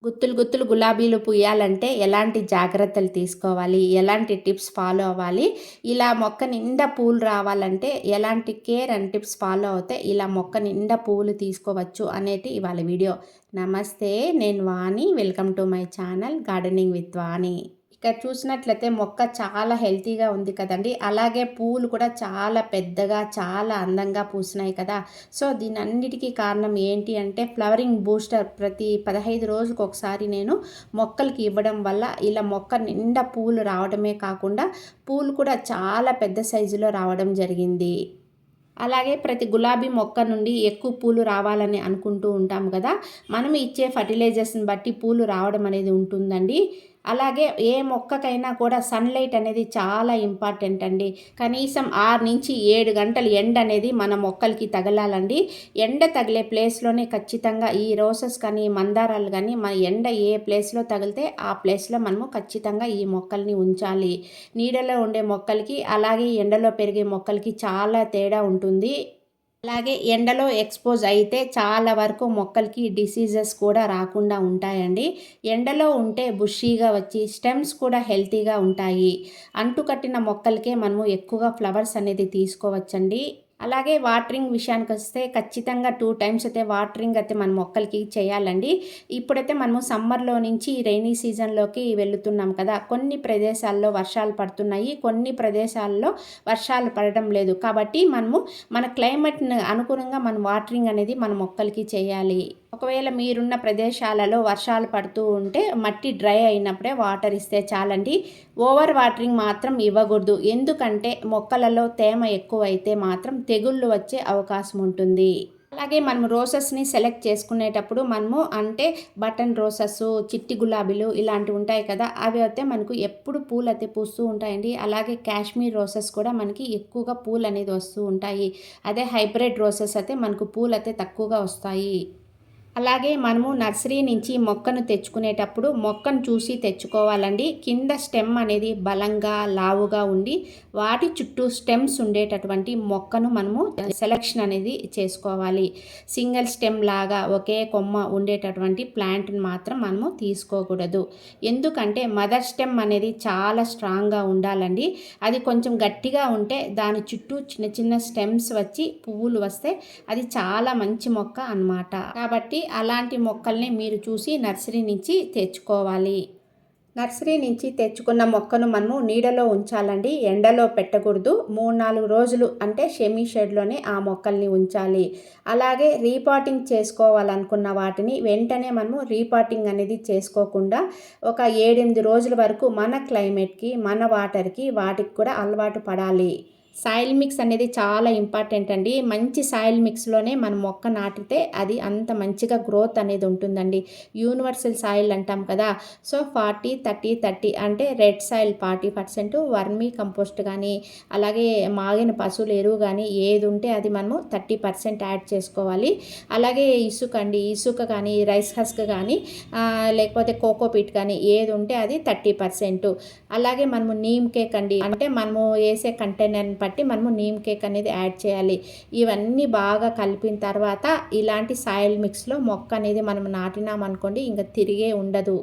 గుత్తులు గుత్తులు గులాబీలు పూయాలంటే ఎలాంటి జాగ్రత్తలు తీసుకోవాలి? ఎలాంటి టిప్స్ ఫాలో అవ్వాలి? ఇలా మొక్క నిండా పూలు రావాలంటే ఎలాంటి కేర్ అండ్ టిప్స్ ఫాలో అవుతే ఇలా మొక్క నిండా పువ్వులు తీసుకోవచ్చు అనేటి ఇవాళ వీడియో. నమస్తే, నేను Vani. Welcome to my channel gardening with Vani. ఇక్కడ చూసినట్లయితే మొక్క చాలా హెల్తీగా ఉంది కదండి. అలాగే పూలు కూడా చాలా పెద్దగా, చాలా అందంగా పూసినాయి కదా. సో దీనన్నిటికీ కారణం ఏంటి అంటే ఫ్లవరింగ్ బూస్టర్ ప్రతి 15 రోజులకు ఒకసారి నేను మొక్కలకి ఇవ్వడం వల్ల ఇలా మొక్క నిండా పూలు రావడమే కాకుండా పూలు కూడా చాలా పెద్ద సైజులో రావడం జరిగింది. అలాగే ప్రతి గులాబీ మొక్క నుండి ఎక్కువ పూలు రావాలని అనుకుంటూ ఉంటాము కదా. మనం ఇచ్చే ఫర్టిలైజర్స్ని బట్టి పూలు రావడం అనేది ఉంటుందండి. అలాగే ఏ మొక్కకైనా కూడా సన్లైట్ అనేది చాలా ఇంపార్టెంట్ అండి. కనీసం 6 నుంచి 7 గంటలు ఎండ అనేది మన మొక్కలకి తగలాలండి. ఎండ తగిలే ప్లేస్లోనే ఖచ్చితంగా ఈ రోసెస్ కానీ, మందారాలు కానీ మన ఎండ ఏ ప్లేస్లో తగిలితే ఆ ప్లేస్లో మనము ఖచ్చితంగా ఈ మొక్కల్ని ఉంచాలి. నీడలో ఉండే మొక్కలకి అలాగే ఎండలో పెరిగే మొక్కలకి చాలా తేడా ఉంటుంది. అలాగే ఎండలో ఎక్స్పోజ్ అయితే చాలా వరకు మొక్కలకి డిసీజెస్ కూడా రాకుండా ఉంటాయండి. ఎండలో ఉంటే బుషీగా వచ్చి స్టెమ్స్ కూడా హెల్తీగా ఉంటాయి. అంటుకట్టిన మొక్కలకే మనము ఎక్కువగా ఫ్లవర్స్ అనేది తీసుకోవచ్చండి. అలాగే వాటరింగ్ విషయానికి వస్తే ఖచ్చితంగా 2 టైమ్స్ అయితే వాటరింగ్ అయితే మన మొక్కలకి చేయాలండి. ఇప్పుడైతే మనము సమ్మర్లో నుంచి రైనీ సీజన్లోకి వెళుతున్నాం కదా. కొన్ని ప్రదేశాల్లో వర్షాలు పడుతున్నాయి, కొన్ని ప్రదేశాల్లో వర్షాలు పడడం లేదు. కాబట్టి మనము మన క్లైమేట్ని అనుగుణంగా మనం వాటరింగ్ అనేది మన మొక్కలకి చేయాలి. ఒకవేళ మీరున్న ప్రదేశాలలో వర్షాలు పడుతూ ఉంటే మట్టి డ్రై అయినప్పుడే వాటర్ ఇస్తే చాలండి. ఓవర్ వాటరింగ్ మాత్రం ఇవ్వకూడదు. ఎందుకంటే మొక్కలలో తేమ ఎక్కువైతే మాత్రం తెగుళ్ళు వచ్చే అవకాశం ఉంటుంది. అలాగే మనం రోసెస్ని సెలెక్ట్ చేసుకునేటప్పుడు మనము అంటే బటన్ రోసెస్, చిట్టి గులాబీలు ఇలాంటివి ఉంటాయి కదా. అవి అయితే మనకు ఎప్పుడు పూలు అయితే పూస్తూ ఉంటాయండి. అలాగే కాశ్మీర్ రోసెస్ కూడా మనకి ఎక్కువగా పూలు అనేది వస్తూ ఉంటాయి. అదే హైబ్రిడ్ రోసెస్ అయితే మనకు పూలు అయితే తక్కువగా వస్తాయి. అలాగే మనము నర్సరీ నుంచి మొక్కను తెచ్చుకునేటప్పుడు మొక్కను చూసి తెచ్చుకోవాలండి. కింద స్టెమ్ అనేది బలంగా లావుగా ఉండి వాటి చుట్టూ స్టెమ్స్ ఉండేటటువంటి మొక్కను మనము సెలెక్షన్ అనేది చేసుకోవాలి. సింగిల్ స్టెమ్ లాగా ఒకే కొమ్మ ఉండేటటువంటి ప్లాంట్ని మాత్రం మనము తీసుకోకూడదు. ఎందుకంటే మదర్ స్టెమ్ అనేది చాలా స్ట్రాంగ్గా ఉండాలండి. అది కొంచెం గట్టిగా ఉంటే దాని చుట్టూ చిన్న చిన్న స్టెమ్స్ వచ్చి పువ్వులు వస్తే అది చాలా మంచి మొక్క అన్నమాట. కాబట్టి అలాంటి మొక్కల్ని మీరు చూసి నర్సరీ నుంచి తెచ్చుకోవాలి. నర్సరీ నుంచి తెచ్చుకున్న మొక్కను మనము నీడలో ఉంచాలండి, ఎండలో పెట్టకూడదు. 3-4 రోజులు అంటే షెమీ షెడ్లోనే ఆ మొక్కల్ని ఉంచాలి. అలాగే రీపాటింగ్ చేసుకోవాలనుకున్న వాటిని వెంటనే మనము రీపాటింగ్ అనేది చేసుకోకుండా ఒక 7-8 రోజుల వరకు మన క్లైమేట్కి, మన వాటర్కి వాటికి కూడా అలవాటు పడాలి. సాయిల్ మిక్స్ అనేది చాలా ఇంపార్టెంట్ అండి. మంచి సాయిల్ మిక్స్లోనే మనం మొక్క నాటితే అది అంత మంచిగా గ్రోత్ అనేది ఉంటుందండి. యూనివర్సల్ సాయిల్ అంటాం కదా. సో 40-30-30 అంటే రెడ్ సాయిల్ 40%, వర్మీ కంపోస్ట్ కానీ అలాగే మాగిన పశువుల ఎరువు కానీ ఏది ఉంటే అది మనము 30% యాడ్ చేసుకోవాలి. అలాగే ఇసుక అండి, ఇసుక కానీ రైస్ హస్క్ కానీ లేకపోతే కోకోపీట్ కానీ ఏది ఉంటే అది 30%. అలాగే మనము నీమ్ కేక్ అండి, అంటే మనము వేసే కంటైనర్ని బట్టి మనము నీమ్ కేక్ అనేది యాడ్ చేయాలి. ఇవన్నీ బాగా కలిపిన తర్వాత ఇలాంటి సాయిల్ మిక్స్లో మొక్క అనేది మనం నాటినామనుకోండి ఇంకా తిరిగే ఉండదు.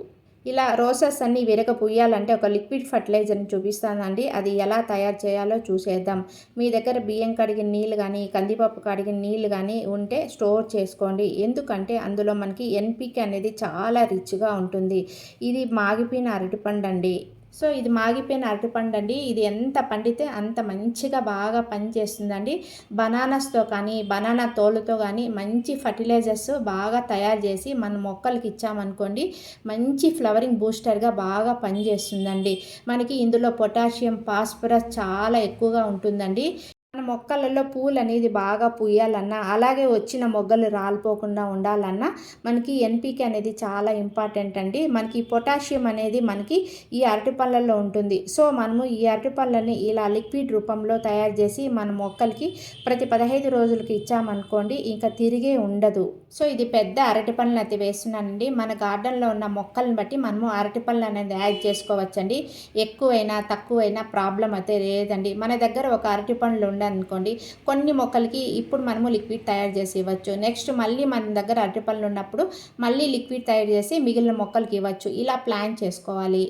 ఇలా రోసెస్ అన్నీ విరగపూయాలంటే ఒక లిక్విడ్ ఫర్టిలైజర్ని చూపిస్తానండి. అది ఎలా తయారు చేయాలో చూసేద్దాం. మీ దగ్గర బియ్యం కడిగిన నీళ్ళు కానీ, కందిపప్పు కడిగిన నీళ్ళు కానీ ఉంటే స్టోర్ చేసుకోండి. ఎందుకంటే అందులో మనకి ఎన్పికే అనేది చాలా రిచ్గా ఉంటుంది. ఇది మాగిపోయిన అరటిపండు అండి. సో ఇది మాగిపోయిన అరటిపండు అండి. ఇది ఎంత పండితే అంత మంచిగా బాగా పనిచేస్తుందండి. బనానాస్తో కానీ, బనానా తోలుతో కానీ మంచి ఫర్టిలైజర్స్ బాగా తయారు చేసి మన మొక్కలకి ఇచ్చామనుకోండి మంచి ఫ్లవరింగ్ బూస్టర్గా బాగా పనిచేస్తుందండి. మనకి ఇందులో పొటాషియం, ఫాస్ఫరస్ చాలా ఎక్కువగా ఉంటుందండి. మన మొక్కలలో పూలు అనేది బాగా పూయాలన్నా అలాగే వచ్చిన మొగ్గలు రాలిపోకుండా ఉండాలన్నా మనకి ఎన్పికే అనేది చాలా ఇంపార్టెంట్ అండి. మనకి పొటాషియం అనేది మనకి ఈ అరటిపళ్ళల్లో ఉంటుంది. సో మనము ఈ అరటిపళ్ళని ఇలా లిక్విడ్ రూపంలో తయారు చేసి మన మొక్కలకి ప్రతి 15 రోజులకి ఇచ్చామనుకోండి ఇంకా తిరిగే ఉండదు. సో ఇది పెద్ద అరటిపళ్ళని అయితే వేస్తున్నానండి. మన గార్డెన్లో ఉన్న మొక్కలను బట్టి మనము అరటిపళ్ళు అనేది యాడ్ చేసుకోవచ్చండి. ఎక్కువైనా తక్కువైనా ప్రాబ్లం అయితే లేదండి. మన దగ్గర ఒక అరటిపండ్లు ఉండనుకోండి, కొన్ని మొక్కలకి ఇప్పుడు మనము లిక్విడ్ తయారు చేసి ఇవ్వచ్చు. నెక్స్ట్ మళ్ళీ మన దగ్గర అరటిపళ్ళు ఉన్నప్పుడు మళ్ళీ లిక్విడ్ తయారు చేసి మిగిలిన మొక్కలకి ఇవ్వచ్చు. ఇలా ప్లాన్ చేసుకోవాలి.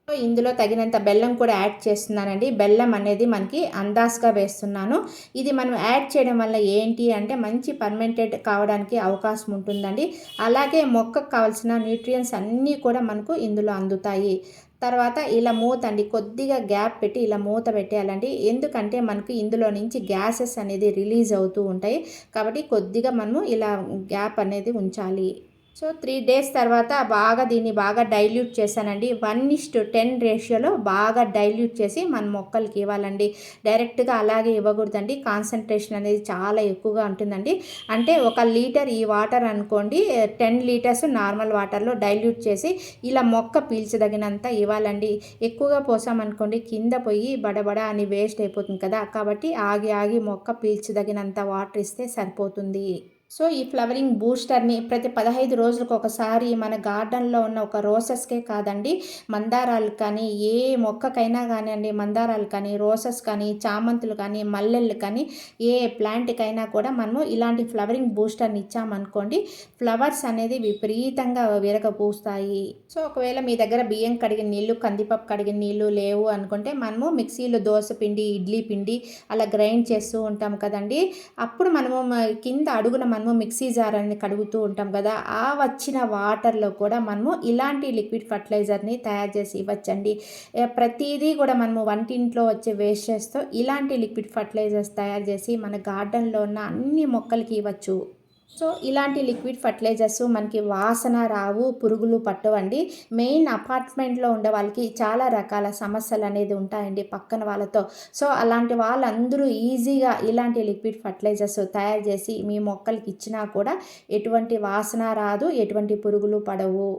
ఇందులో తగినంత బెల్లం కూడా యాడ్ చేస్తున్నానండి. బెల్లం అనేది మనకి అందాజుగా వేస్తున్నాను. ఇది మనం యాడ్ చేయడం వల్ల ఏంటి అంటే మంచి ఫర్మెంటెడ్ కావడానికి అవకాశం ఉంటుందండి. అలాగే మొక్కకు కావాల్సిన న్యూట్రియంట్స్ అన్నీ కూడా మనకు ఇందులో అందుతాయి. తర్వాత ఇలా మూత అండి, కొద్దిగా గ్యాప్ పెట్టి ఇలా మూత పెట్టేయాలండి. ఎందుకంటే మనకు ఇందులో నుంచి గ్యాసెస్ అనేది రిలీజ్ అవుతూ ఉంటాయి. కాబట్టి కొద్దిగా మనము ఇలా గ్యాప్ అనేది ఉంచాలి. సో 3 డేస్ తర్వాత దీన్ని బాగా డైల్యూట్ చేశానండి. 1:10 రేషియోలో బాగా డైల్యూట్ చేసి మన మొక్కలకి ఇవ్వాలండి. డైరెక్ట్గా అలాగే ఇవ్వకూడదండి. కాన్సన్ట్రేషన్ అనేది చాలా ఎక్కువగా ఉంటుందండి. అంటే 1 లీటర్ ఈ వాటర్ అనుకోండి, 10 లీటర్స్ నార్మల్ వాటర్లో డైల్యూట్ చేసి ఇలా మొక్క పీల్చదగినంత ఇవ్వాలండి. ఎక్కువగా పోసామనుకోండి కింద పోయి బడబడ అని వేస్ట్ అయిపోతుంది కదా. కాబట్టి ఆగి ఆగి మొక్క పీల్చదగినంత వాటర్ ఇస్తే సరిపోతుంది. సో ఈ ఫ్లవరింగ్ బూస్టర్ని ప్రతి 15 రోజులకు ఒకసారి మన గార్డెన్లో ఉన్న ఒక రోసెస్కే కాదండి, మందారాలు కానీ ఏ మొక్కకైనా కానివ్వండి, మందారాలు కానీ రోసెస్ కానీ చామంతులు కానీ మల్లెలు కానీ ఏ ప్లాంట్కైనా కూడా మనము ఇలాంటి ఫ్లవరింగ్ బూస్టర్ని ఇచ్చామనుకోండి, ఫ్లవర్స్ అనేది విపరీతంగా విరగపూస్తాయి. సో ఒకవేళ మీ దగ్గర బియ్యం కడిగిన నీళ్ళు, కందిపప్పు కడిగిన నీళ్ళు లేవు అనుకుంటే మనము మిక్సీలో దోశ పిండి, ఇడ్లీ పిండి అలా గ్రైండ్ చేస్తూ ఉంటాం కదండి. అప్పుడు మనము కింద అడుగున మనము మిక్సీ జార్ అని కడుగుతూ ఉంటాం కదా, ఆ వచ్చిన వాటర్లో కూడా మనము ఇలాంటి లిక్విడ్ ఫర్టిలైజర్ని తయారు చేసి ఇవ్వచ్చండి. ప్రతిదీ కూడా మనము వంటింట్లో వచ్చే వేస్టెస్తో ఇలాంటి లిక్విడ్ ఫర్టిలైజర్స్ తయారు చేసి మన గార్డెన్లో ఉన్న అన్ని మొక్కలకి ఇవ్వచ్చు. సో ఇలాంటి లిక్విడ్ ఫర్టిలైజర్స్ మనకి వాసన రావు, పురుగులు పట్టవండి. మెయిన్ అపార్ట్మెంట్లో ఉండే వాళ్ళకి చాలా రకాల సమస్యలు అనేది ఉంటాయండి పక్కన వాళ్ళతో. సో అలాంటి వాళ్ళందరూ ఈజీగా ఇలాంటి లిక్విడ్ ఫర్టిలైజర్స్ తయారు చేసి మీ మొక్కలకి ఇచ్చినా కూడా ఎటువంటి వాసన రాదు, ఎటువంటి పురుగులు పడవు.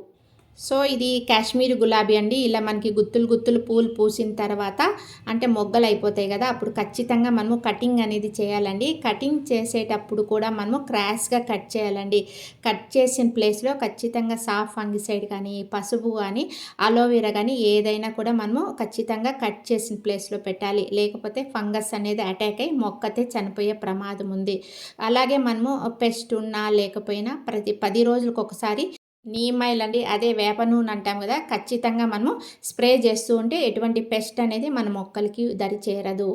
సో ఇది కాశ్మీరీ గులాబీ అండి. ఇలా మనకి గుత్తులు గుత్తులు పూలు పూసిన తర్వాత అంటే మొగ్గలు అయిపోతాయి కదా, అప్పుడు ఖచ్చితంగా మనము కటింగ్ అనేది చేయాలండి. కటింగ్ చేసేటప్పుడు కూడా మనము క్రాస్గా కట్ చేయాలండి. కట్ చేసిన ప్లేస్లో ఖచ్చితంగా సాఫ్ ఫంగిసైడ్ కానీ, పసుపు కానీ, అలోవెరా కానీ ఏదైనా కూడా మనము ఖచ్చితంగా కట్ చేసిన ప్లేస్లో పెట్టాలి. లేకపోతే ఫంగస్ అనేది అటాక్ అయ్యి మొక్కతే చనిపోయే ప్రమాదం ఉంది. అలాగే మనము పెస్ట్ ఉన్నా లేకపోయినా ప్రతి 10 రోజులకు ఒకసారి నీమ్ ఆయిల్ అండి, అదే వేప నూనె అంటాం కదా, ఖచ్చితంగా మనము స్ప్రే చేస్తూ ఉంటే ఎటువంటి పెస్ట్ అనేది మన మొక్కలకి దరి చేరదు.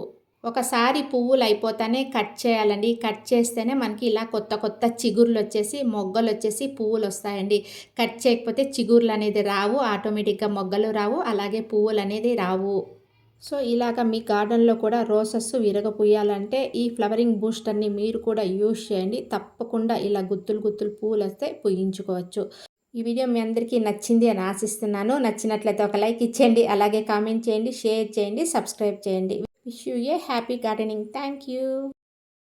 ఒకసారి పువ్వులు అయిపోతానే కట్ చేయాలండి. కట్ చేస్తేనే మనకి ఇలా కొత్త కొత్త చిగుర్లు వచ్చేసి మొగ్గలు వచ్చేసి పువ్వులు వస్తాయండి. కట్ చేయకపోతే చిగుర్లు అనేది రావు, ఆటోమేటిక్గా మొగ్గలు రావు, అలాగే పువ్వులు అనేది రావు. సో ఇలాగ మీ గార్డెన్లో కూడా రోసెస్ విరగపూయాలంటే ఈ ఫ్లవరింగ్ బూస్టర్ని మీరు కూడా యూజ్ చేయండి. తప్పకుండా ఇలా గుత్తులు గుత్తులు పువ్వులు వస్తే పూయించుకోవచ్చు. ఈ వీడియో మీ అందరికీ నచ్చింది అని ఆశిస్తున్నాను. నచ్చినట్లయితే ఒక లైక్ ఇచ్చేయండి, అలాగే కామెంట్ చేయండి, షేర్ చేయండి, సబ్స్క్రైబ్ చేయండి. Wish you A happy gardening. Thank you.